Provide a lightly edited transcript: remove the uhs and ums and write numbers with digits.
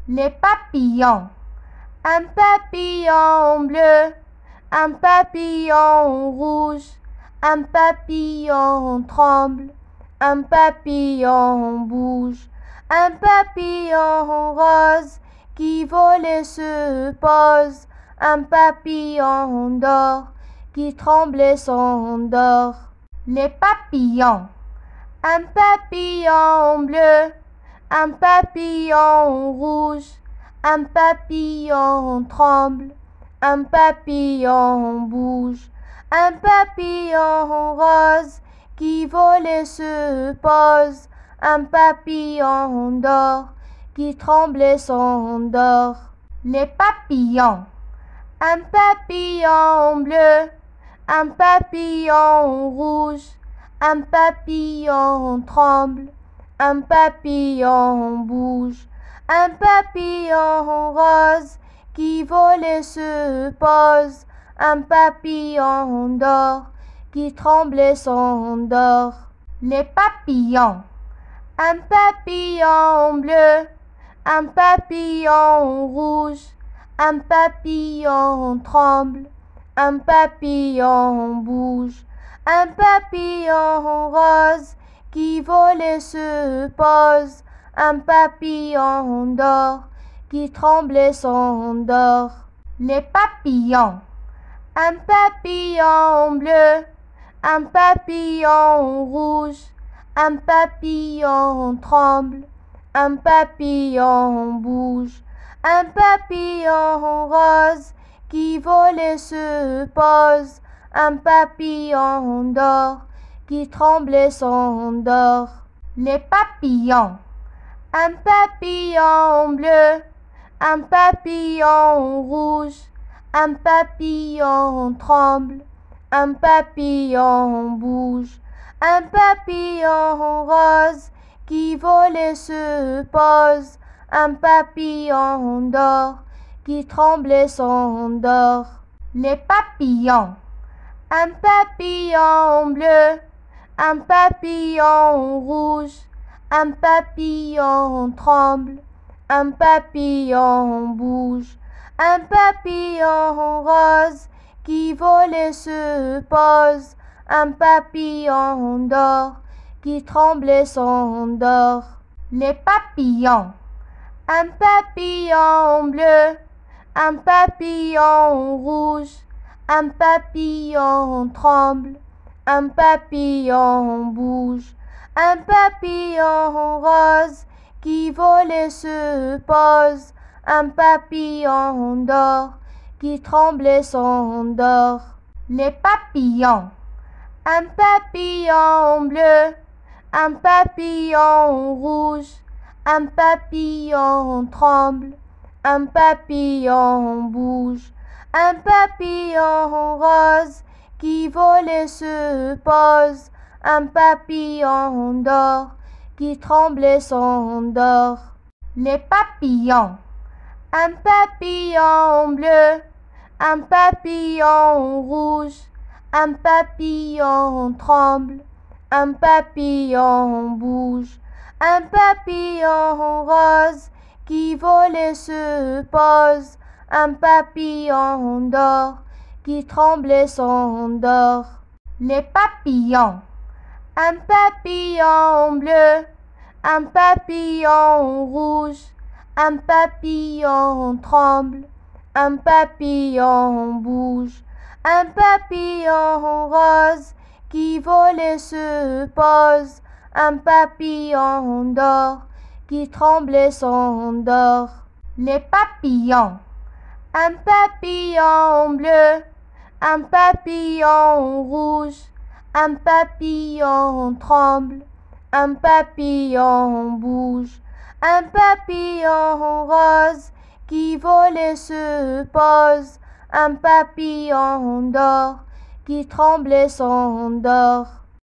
Les papillons. Un papillon bleu, un papillon rouge, un papillon tremble, un papillon bouge, un papillon rose qui vole et se pose, un papillon d'or qui tremble et s'endort. Les papillons. Un papillon bleu, un papillon rouge, un papillon tremble, un papillon bouge, un papillon rose qui vole et se pose, un papillon d'or qui tremble et s'endort. Les papillons. Un papillon bleu, un papillon rouge, un papillon tremble, un papillon bouge, un papillon rose qui vole et se pose, un papillon d'or qui tremble et s'endort. Les papillons. Un papillon bleu, un papillon rouge, un papillon tremble, un papillon bouge, un papillon rose qui vole et se pose, un papillon d'or qui tremble et s'endort. Les papillons. Un papillon bleu, un papillon rouge, un papillon tremble, un papillon bouge, un papillon rose qui vole et se pose, un papillon d'or qui tremble et s'endort. Les papillons. Un papillon bleu, un papillon rouge, un papillon tremble, un papillon bouge, un papillon rose qui vole et se pose, un papillon d'or qui tremble et s'endort. Les papillons. Un papillon bleu, un papillon rouge, un papillon tremble, un papillon bouge, un papillon rose qui vole et se pose, un papillon d'or qui tremble et s'endort. Les papillons. Un papillon bleu, un papillon rouge, un papillon tremble, un papillon bouge, un papillon rose qui vole et se pose, un papillon d'or qui tremble et s'endort. Les papillons. Un papillon bleu, un papillon rouge, un papillon tremble, un papillon bouge, un papillon rose qui vole et se pose, un papillon d'or qui tremble et s'endort. Les papillons. Un papillon bleu, un papillon rouge, un papillon tremble, un papillon bouge, un papillon rose qui vole et se pose, un papillon d'or qui tremble et s'endort. Les papillons. Un papillon bleu, un papillon rouge, un papillon tremble, un papillon bouge, un papillon rose qui vole et se pose, un papillon d'or qui tremble et s'endort. Les papillons. Un papillon bleu, un papillon rouge, un papillon tremble, un papillon bouge, un papillon rose qui vole et se pose, un papillon d'or qui tremble et s'endort.